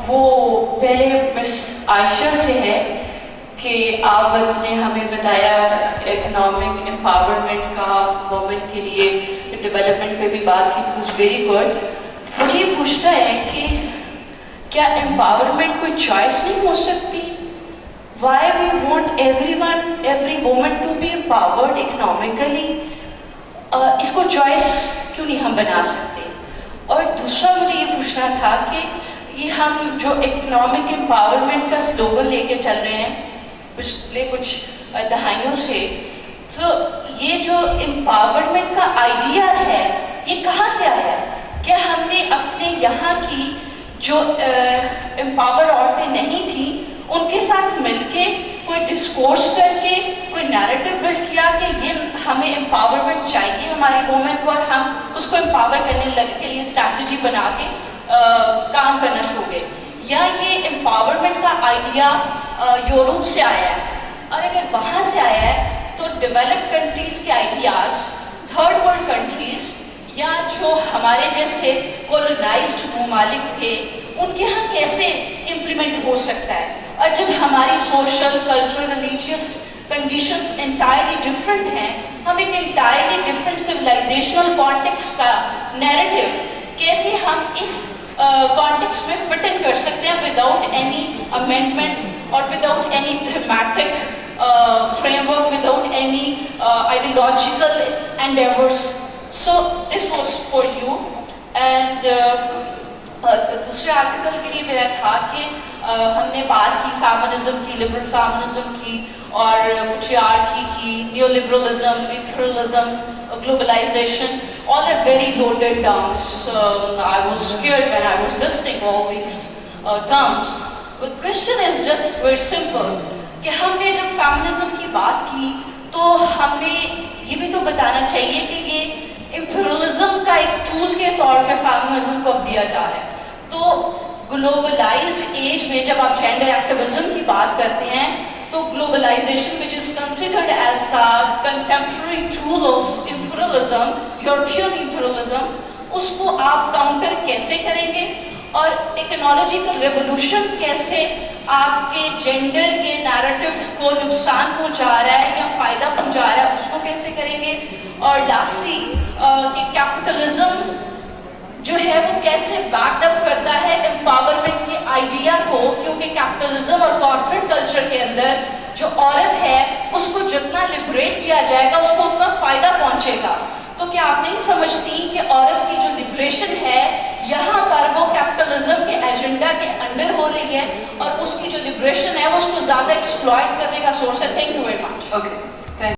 وہ پہلے مس عائشہ سے ہے کہ آپ نے ہمیں بتایا اکنامک امپاورمنٹ کا، وومن کے لیے ڈیولپمنٹ پہ بھی بات کی، واز ویری گڈ. مجھے یہ پوچھنا ہے کہ کیا امپاورمنٹ کوئی چوائس نہیں ہو سکتی؟ Why we want every woman to be empowered economically? اس کو چوائس کیوں نہیں ہم بنا سکتے؟ اور دوسرا مجھے یہ پوچھنا تھا کہ یہ ہم جو اکنامک امپاورمنٹ کا سلوگن لے کے چل رہے ہیں پچھلے کچھ دہائیوں سے، تو یہ جو امپاورمنٹ کا آئیڈیا ہے یہ کہاں سے آیا ہے؟ کیا ہم نے اپنے یہاں کی جو امپاور عورتیں نہیں تھیں ان کے ساتھ مل کے کوئی ڈسکورس کر کے کوئی نیریٹو بلڈ کیا کہ یہ ہمیں امپاورمنٹ چاہیے ہماری وومن کو، اور ہم اس کو امپاور کرنے کے لیے اسٹریٹجی بنا کے کام کرنا شروع ہو گئے؟ یا یہ امپاورمنٹ کا آئیڈیا یورپ سے آیا ہے؟ اور اگر وہاں سے آیا ہے تو ڈیولپ کنٹریز کے آئیڈیاز، تھرڈ ورلڈ کنٹریز یا جو ہمارے جیسے کولونائزڈ ممالک تھے ان کے ہاں کیسے امپلیمنٹ ہو سکتا ہے؟ اور جب ہماری social, cultural, religious conditions entirely different ہیں، ہم ایک انٹائرلی ڈفرینٹ سویلائزیشنل کانٹیکسٹ کا نیریٹو کیسے ہم اس کانٹیکسٹ میں فٹ ان کر سکتے ہیں وداؤٹ اینی امینڈمنٹ اور without any thematic frame work, without any ideological انڈیورس. So this was for you. And دوسرے آرٹیکل کے لیے میرا تھا کہ ہم نے بات کی فیمنزم کی، لبرل فیمنزم کی، اور پیٹریارکی کی، neo liberalism, imperialism, globalisation. All are very loaded terms. I was scared when I was listening all these terms. But the question is just very simple کہ ہم نے جب فیمنزم کی بات کی تو ہمیں یہ بھی تو بتانا چاہیے کہ یہ امپیریلزم کا ایک ٹول کے طور پہ فیمنزم کو اب دیا جا رہا ہے. تو گلوبلائزڈ ایج میں جب آپ جینڈر ایکٹیویزم کی بات کرتے ہیں تو globalisation which is considered as a contemporary tool of imperialism, European imperialism، اس کو آپ کاؤنٹر کیسے کریں گے؟ اور ٹیکنالوجیکل ریولوشن کیسے آپ کے جینڈر کے نیریٹو کو نقصان پہنچا رہا ہے یا فائدہ پہنچا رہا ہے، اس کو کیسے کریں گے؟ اور لاسٹلی کہ کیپٹلزم جو ہے وہ کیسے بیک اپ کرتا ہے امپاورمنٹ کے آئیڈیا کو، کیونکہ کیپٹلزم اور کارپوریٹ کلچر کے اندر جو عورت ہے اس کو جتنا لبریٹ کیا جائے گا اس کو اتنا فائدہ پہنچے گا. تو کیا آپ نہیں سمجھتی کہ عورت کی جو لبریشن ہے یہاں پر وہ کیپٹلزم کے ایجنڈا کے انڈر ہو رہی ہے، اور اس کی جو لبریشن ہے وہ اس کو زیادہ ایکسپلائٹ کرنے کا سورس ہے؟ Thank you very much. Okay.